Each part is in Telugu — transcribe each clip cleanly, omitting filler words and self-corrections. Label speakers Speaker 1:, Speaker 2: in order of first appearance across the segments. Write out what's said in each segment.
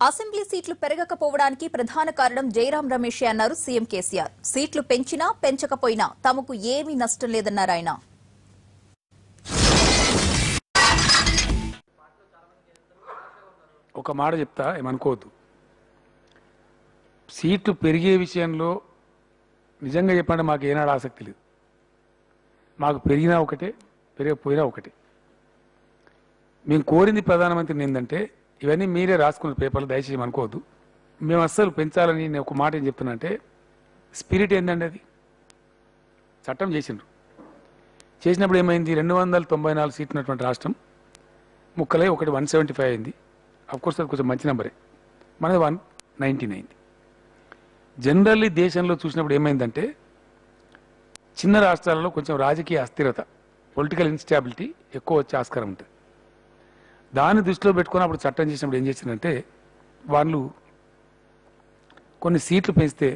Speaker 1: అసెంబ్లీ సీట్లు పెరగకపోవడానికి ప్రధాన కారణం జయరాం రమేషే అన్నారు సీఎం కేసీఆర్. సీట్లు పెంచినా పెంచకపోయినా తమకు ఏమీ నష్టం లేదన్నారు ఆయన.
Speaker 2: ఒక మాట చెప్తా, ఏమనుకోవద్దు. సీట్లు పెరిగే విషయంలో నిజంగా చెప్పండి, మాకు ఏనాడు ఆసక్తి లేదు. మాకు పెరిగినా ఒకటే, పెరగకపోయినా ఒకటే. మేము కోరింది ప్రధానమంత్రిని ఏంటంటే, ఇవన్నీ మీరే రాసుకున్న పేపర్లు, దయచేసి అనుకోవద్దు. మేము అస్సలు పెంచాలని నేను ఒక మాట ఏం చెప్తున్నా అంటే, స్పిరిట్ ఏంటండి, అది చట్టం చేసిండ్రు. చేసినప్పుడు ఏమైంది, 294 సీట్లు ఉన్నటువంటి రాష్ట్రం ముక్కలై ఒకటి 175 అయింది. అఫ్కోర్స్ అది కొంచెం మంచి నెంబరే, మనది 119 అయింది. జనరల్లీ దేశంలో చూసినప్పుడు ఏమైందంటే, చిన్న రాష్ట్రాలలో కొంచెం రాజకీయ అస్థిరత, పొలిటికల్ ఇన్స్టాబిలిటీ ఎక్కువ వచ్చే ఆస్కారం ఉంటుంది. దాన్ని దృష్టిలో పెట్టుకుని అప్పుడు చట్టం చేసినప్పుడు ఏం చేసిందంటే, వాళ్ళు కొన్ని సీట్లు పెంచితే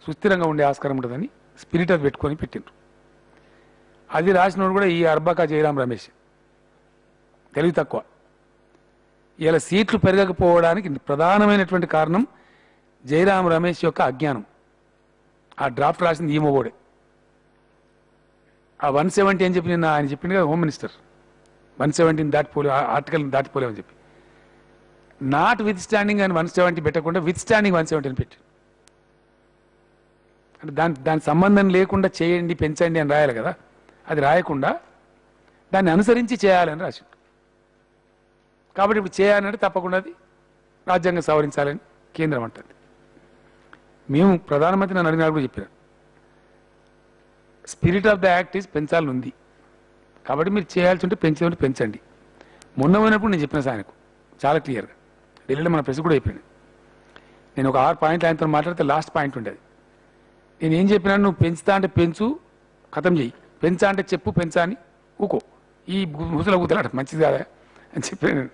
Speaker 2: సుస్థిరంగా ఉండే ఆస్కారం ఉంటుందని స్పిరిట్ అది పెట్టుకొని పెట్టిండ్రు. అది రాసినోడు కూడా ఈ అర్బాకా జయరాం రమేష్, తెలివి తక్కువ. ఇలా సీట్లు పెరగకపోవడానికి ప్రధానమైనటువంటి కారణం జయరాం రమేష్ యొక్క అజ్ఞానం. ఆ డ్రాఫ్ట్ రాసింది ఈ మొగోడే. ఆ 170 అని చెప్పి నిన్న ఆయన చెప్పింది కదా హోమ్ మినిస్టర్, 170 దాటిపోలే, ఆర్టికల్ దాటిపోలేమని చెప్పి. నాట్ విత్ స్టాండింగ్ అని 170 పెట్టకుండా విత్ స్టాండింగ్ 170 అని పెట్టి, అంటే దాని సంబంధం లేకుండా చేయండి పెంచండి అని రాయాలి కదా, అది రాయకుండా దాన్ని అనుసరించి చేయాలని రాసి. కాబట్టి ఇప్పుడు చేయాలంటే తప్పకుండా అది రాజ్యాంగం సవరించాలని కేంద్రం అంటుంది. మేము ప్రధానమంత్రి నన్ను అడిగినా కూడా చెప్పాను, spirit of the act is పెంచాలని ఉంది, కాబట్టి మీరు చేయాల్సి ఉంటే పెంచేది పెంచండి. మొన్న పోయినప్పుడు నేను చెప్పిన ఆయనకు చాలా క్లియర్గా, ఢిల్లీలో మన ప్రెస్ కూడా అయిపోయింది. నేను ఒక 6 పాయింట్లు ఆయనతో మాట్లాడితే లాస్ట్ పాయింట్ ఉండేది. నేను ఏం చెప్పినా, నువ్వు పెంచుతా అంటే పెంచు, ఖతం చెయ్యి, పెంచా అంటే చెప్పు, పెంచా అని ఊకో, ఈ ముసల కూతలాట మంచిది కాదా అని చెప్పాను.